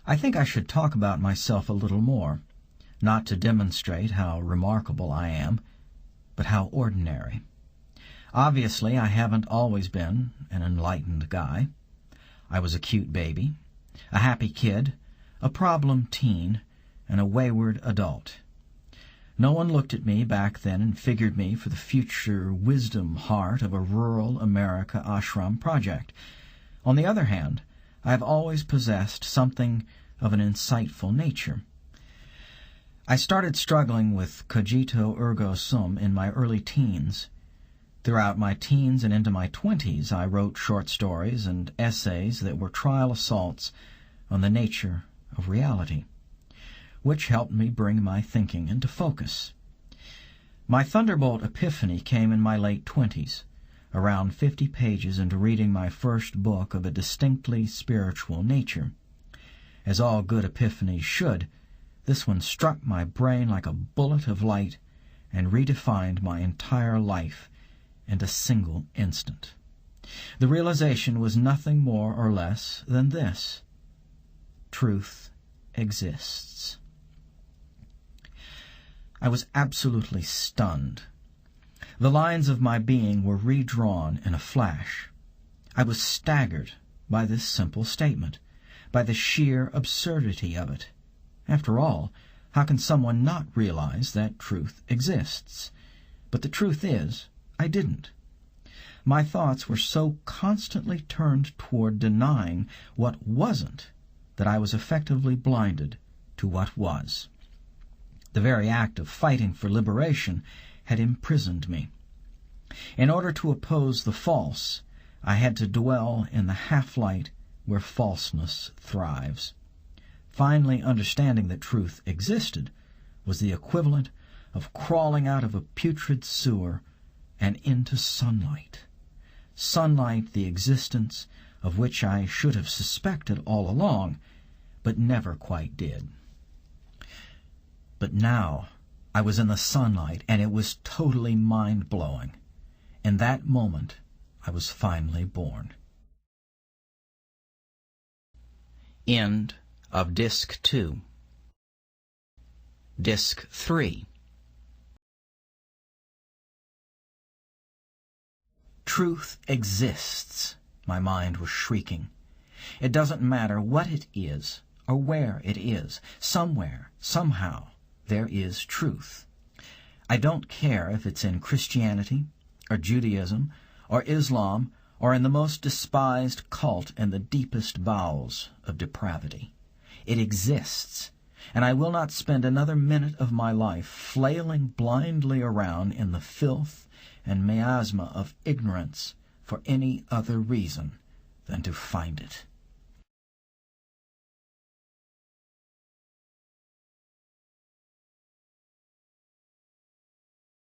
I think I should talk about myself a little more, not to demonstrate how remarkable I am, but how ordinary. Obviously, I haven't always been an enlightened guy. I was a cute baby, a happy kid, a problem teen, and a wayward adult. No one looked at me back then and figured me for the future wisdom heart of a rural America ashram project. On the other hand, I have always possessed something of an insightful nature. I started struggling with cogito ergo sum in my early teens. Throughout my teens and into my 20s, I wrote short stories and essays that were trial assaults on the nature of reality, which helped me bring my thinking into focus. My thunderbolt epiphany came in my late 20s, around 50 pages into reading my first book of a distinctly spiritual nature. As all good epiphanies should, this one struck my brain like a bullet of light and redefined my entire life in a single instant. The realization was nothing more or less than this: truth exists. I was absolutely stunned. The lines of my being were redrawn in a flash. I was staggered by this simple statement, by the sheer absurdity of it. After all, how can someone not realize that truth exists? But the truth is, I didn't. My thoughts were so constantly turned toward denying what wasn't that I was effectively blinded to what was. The very act of fighting for liberation had imprisoned me. In order to oppose the false, I had to dwell in the half-light where falseness thrives. Finally understanding that truth existed was the equivalent of crawling out of a putrid sewer and into sunlight. Sunlight, the existence of which I should have suspected all along, but never quite did. But now I was in the sunlight, and it was totally mind-blowing. In that moment, I was finally born. End of Disc 2. Disc 3. Truth exists, my mind was shrieking. It doesn't matter what it is or where it is. Somewhere, somehow, there is truth. I don't care if it's in Christianity or Judaism or Islam or in the most despised cult in the deepest bowels of depravity. It exists, and I will not spend another minute of my life flailing blindly around in the filth and miasma of ignorance for any other reason than to find it.